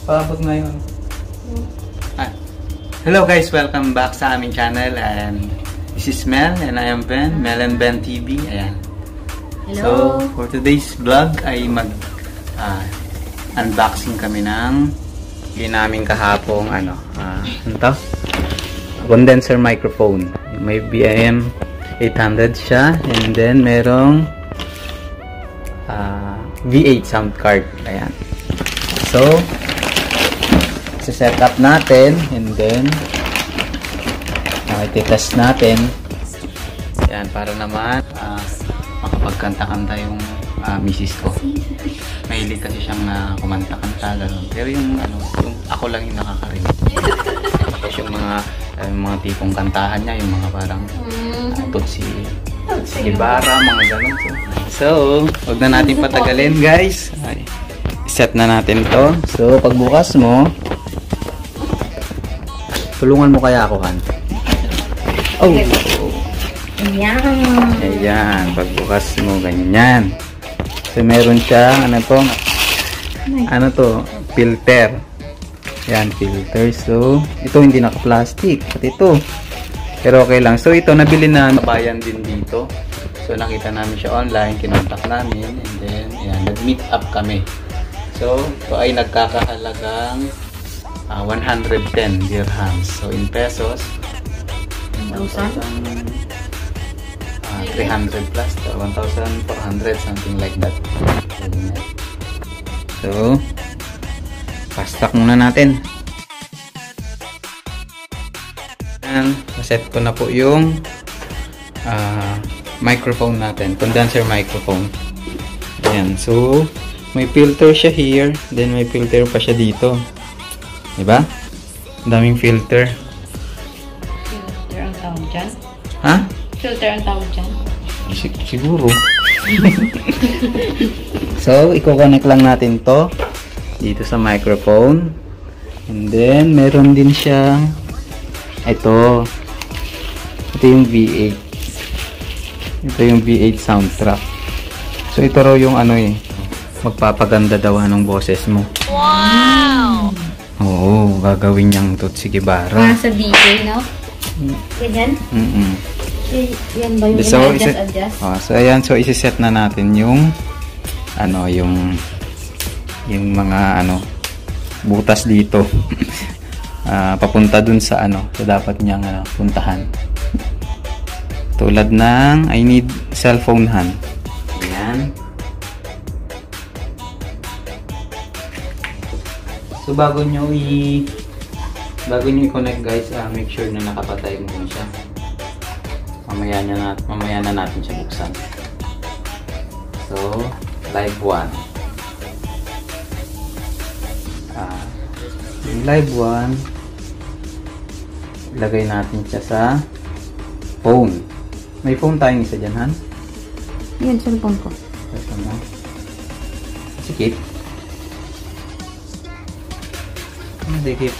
Paabot na yun. Hello guys, welcome back sa aming channel, and this is Mel and I am Ben, Mel and Ben TV. Ayan. Hello. So, for today's vlog ay unboxing kami ng ginaming kahapong ano to? Condenser microphone. May BM 800 siya, and then merong V8 sound card. Ayan. So, set up natin, and then i-test natin. Yan, para naman makapagkanta-kanta yung misis ko. Mahilig kasi siyang kumanta-kanta, gano'n. Pero yung ako lang yung nakakarinig. Tapos yung mga tipong kantahan niya, yung mga parang Tutsi Ibarra, mga gano'n. So, huwag na natin patagalin, guys. Set na natin to. So, pagbukas mo, tulungan mo kaya ako, Han. Oh! Ayan. Ayan. Pagbukas mo, ganyan. So, meron siya, ano to? Filter. Ayan, filter. So, ito hindi naka-plastic. At ito. Pero okay lang. So, ito, nabili na bayan din dito. So, nakita namin siya online. Kinontak namin. And then, ayan, nag-meet up kami. So, ito ay nagkakahalagang 110 dirhams. So, in pesos, 1,000? 300 plus, 1,400, something like that. So, pastak muna natin. And, set ko na po yung microphone natin, condenser microphone. Ayan. So, may filter siya here, then may filter pa siya dito. Diba? Ang daming filter. Filter ang tawag dyan? Ha? Filter ang tawag dyan? Siguro. So, i-connect lang natin to dito sa microphone. And then, meron din siya ito yung V8. Ito yung V8 soundtrack. So, ito raw yung magpapaganda daw ng boses mo. Wow! Oo, gagawin niyang Tutsi Ibarra. Para sa DJ, no? Ganyan? Yan ba yung adjust? So, ayan. So, isi-set na natin yung mga butas dito. Papunta dun sa sa dapat niyang puntahan. Tulad ng I need cellphone hand. Ayan. So, bago nyo i-connect, guys, make sure na nakapatay mo siya. Mamaya na natin siya buksan. So, live 1. Yung live 1, ilagay natin siya sa phone. May phone tayong isa dyan, Han? Yan, cellphone ko. Cellphone mo. Sikip. Sikip.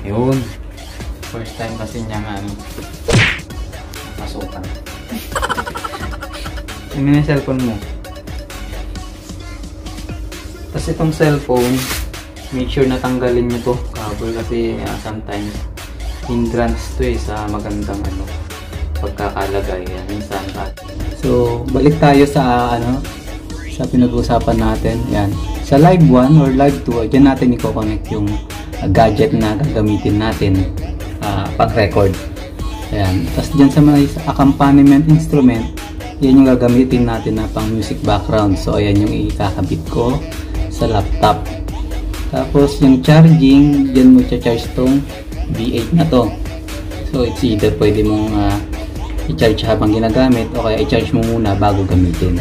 Yun. First time kasi niya pasukan. Ano yung cellphone mo? Tapos itong cellphone, make sure na tanggalin nyo to cover kasi sometimes hindrance to sa magandang pagkakalagay. Minsan so, balik tayo sa sa pinag-uusapan natin. Yan. Sa live 1 or live 2, dyan natin i-connect yung gadget na gagamitin natin pag-record. Ayan. Tapos dyan sa mga accompaniment instrument, yan yung gagamitin natin na pang music background. So, ayan yung ikakabit ko sa laptop. Tapos, yung charging, dyan mo i-charge tong V8 na to. So, it's either pwede mong i-charge habang ginagamit o kaya i-charge mo muna bago gamitin.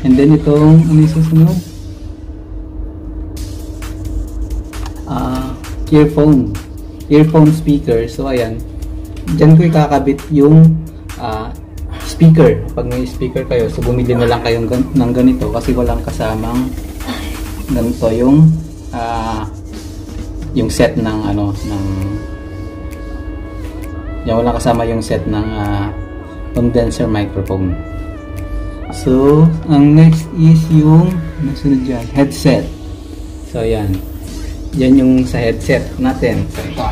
And then, itong yung susunod? Earphone speaker. So, ayan. Diyan ko ikakabit yung speaker. Pag may speaker kayo, so bumili na lang kayo ng ganito kasi walang kasamang ganito yung set ng walang kasama yung set ng condenser microphone. So, ang next is yung nasunod dyan, headset. So, yan. Yan yung sa headset natin. So, ito.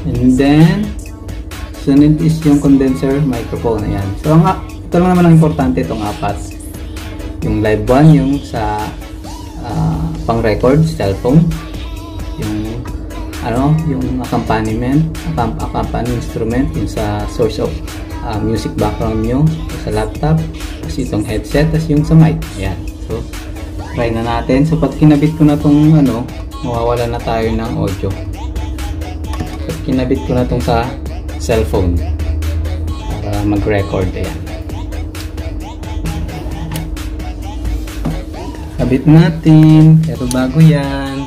And then, sunod is yung condenser microphone. Ayan. So, ito lang naman ang importante itong apat. Yung live one, yung sa pang-record, cellphone. Yung yung accompaniment, instrument, yung sa source of music background nyo sa laptop, kasi itong headset, tas yung sa mic. Ayan. So, try na natin. So, pag kinabit ko na itong mawawala na tayo ng audio. So, kinabit ko na itong sa cellphone para mag-record. Ayan. Kabit natin. Pero bago yan,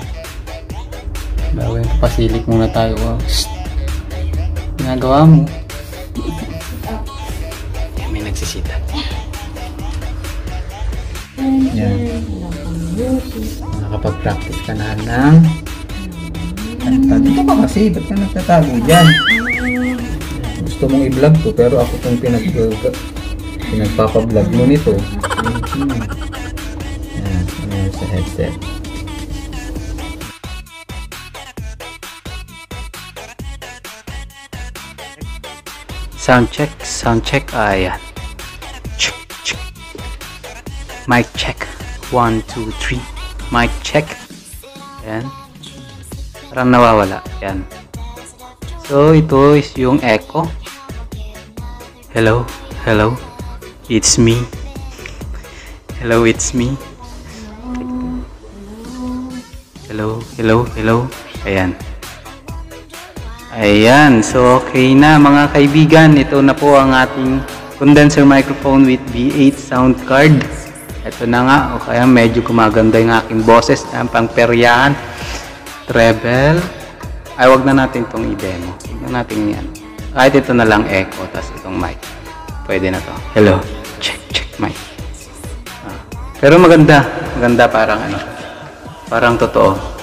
papasilik muna tayo. Ginagawa mo. May nagsisita. Yan. Nakapag-practice ka na ng dito ka kasi, ba't ka nagtatago dyan? Gusto mong i-vlog to, pero ako itong pinagpapablog mo nito. Yan, sa headset. Sound check, ayan. Check. Mic check, 1, 2, 3, mic check, ayan. Parang nawawala, ayan. So, ito is yung echo. Hello, it's me. Hello, it's me. Hello, ayan. Ayan, so okay na mga kaibigan, ito na po ang ating condenser microphone with B8 sound card. Ito na nga, o kaya medyo gumaganda yung aking boses, pang peryahan, treble. Ay, wag na natin itong i-demo. Tignan natin yan. Kahit ito na lang echo, tas itong mic. Pwede na to. Hello, check mic. Pero maganda parang totoo.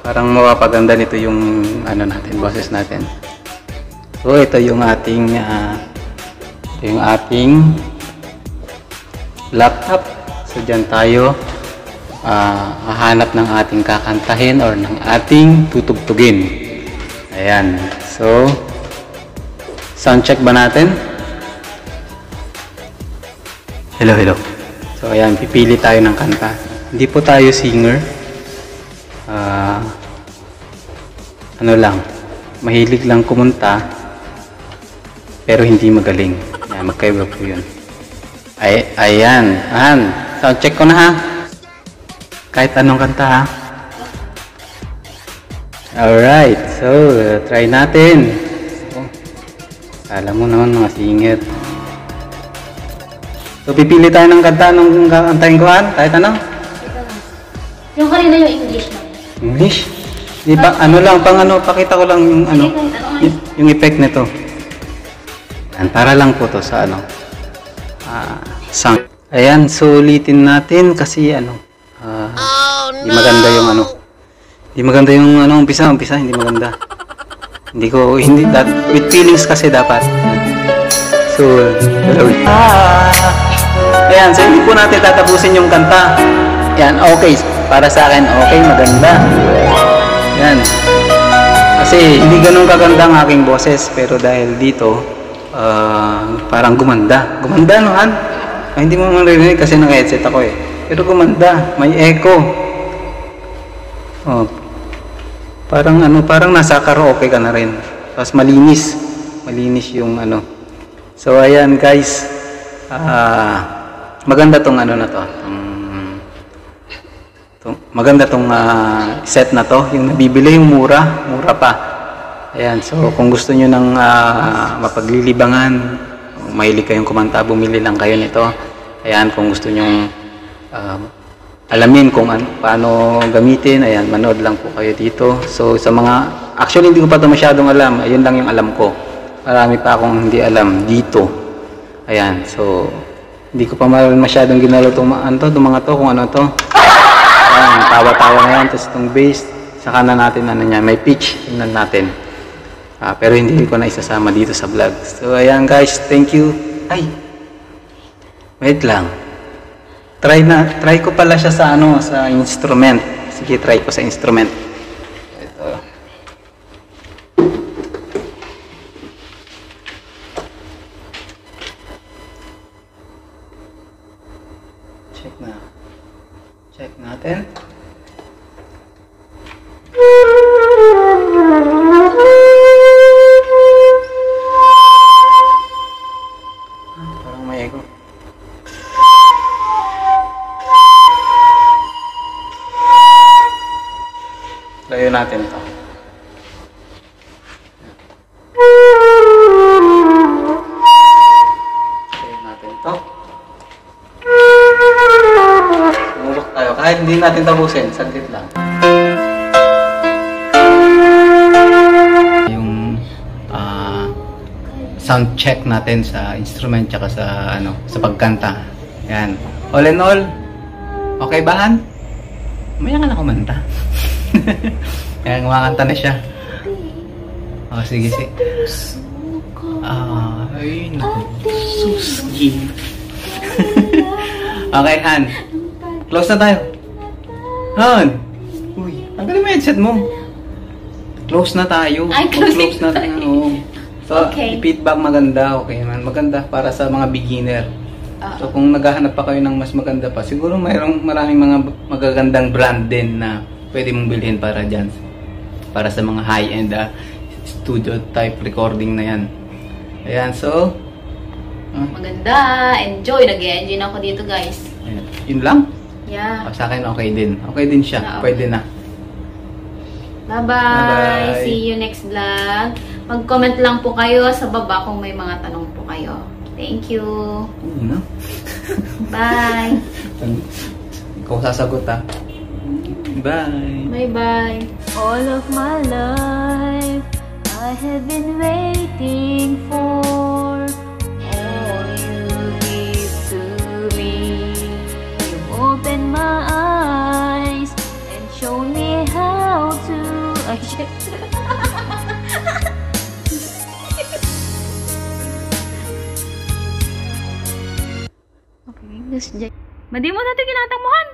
Parang mapapaganda nito yung natin, boses natin. So ito yung ating laptop. So diyan tayo hahanap ng ating kakantahin or ng ating tutugtugin. Ayan. So sound check ba natin? Hello. So ayan, pipili tayo ng kanta. Hindi po tayo singer. Mahilig lang kumunta pero hindi magaling. Ayan, magkaiba po yun. Ayan, sound check ko na ha. Kahit anong kanta ha. Alright, so try natin. Alam mo naman mga singer. So pipili tayo ng kanta. Anong kantahin ko han? Kahit ano? Yung kanina yung English na. English? Di ba, pakita ko lang yung yung effect nito. Para lang po to sa sound. Ayan, so ulitin natin kasi hindi maganda yung hindi maganda yung umpisa, hindi maganda. With feelings kasi dapat. So, ayan, so hindi po natin tatapusin yung kanta. Ayan, okay. Para sa akin, okay, maganda. Yan. Kasi hindi ganun kaganda ang aking boses, pero dahil dito parang gumanda. Gumanda no han? Hindi mo maririnig kasi naka-headset ako eh. Pero gumanda, may echo. Parang nasa karaoke ka na rin. Tapos malinis yung So ayan guys, maganda tong na to. Maganda tong set na to, yung nabibili yung mura pa. Ayan, so kung gusto nyo ng mapaglilibangan, mahilig kayong kumanta, bumili lang kayo nito. Ayan, kung gusto nyo alamin kung paano gamitin, ayan, manood lang po kayo dito. So sa actually hindi ko pa ito masyadong alam, ayun lang yung alam ko. Marami pa akong hindi alam dito. Ayan, so hindi ko pa masyadong ginalo itong mga to, kung ano to. Ayan, tawa-tawa na yan. Tapos itong bass, saka na natin may pitch, tingnan natin. Pero hindi ko na isasama dito sa vlog. So ayan guys, thank you. Ay, Wait lang. Try ko pala siya sa ano, sa instrument. Sige, try ko sa instrument. Ito. Check na. Check natin. Parang may echo. Layo natin ito. Layo natin ito. Sumubok tayo. Kahit hindi natin tapusin, saglit lang. Yung sound check natin sa instrument tsaka sa ano, sa pagkanta. Yan. All in all, okay ba, Han? Maya ka na kumanta. Kaya kumakanta na siya. Oh, sige, sige. Ay, naku. Suski. Okay, Han. Close na tayo. Han! Uy, tanggalin mo yung headset mo. Close na tayo. Ay, close na tayo. Oo. So, okay. Feedback maganda. Okay man. Maganda para sa mga beginner. So, kung naghahanap pa kayo ng mas maganda pa, siguro maraming mga magagandang brand din na pwede mong bilhin para dyan. Para sa mga high-end studio type recording na yan. Ayan, so... maganda. Enjoy. Nag-e-enjoy na ako dito, guys. Ayan. Yun lang? Yeah. Sa akin, okay din. Okay din siya. Okay. Pwede na. Bye-bye. Bye-bye. See you next vlog. Mag-comment lang po kayo sa baba kung may mga tanong po kayo. Thank you. No? Bye. Ikaw sasagot, ha? Bye. Bye-bye. All of my life I have been waiting for all you give to me. You open my eyes and show me how to. Okay, this Madi mo natin kinatang mohan.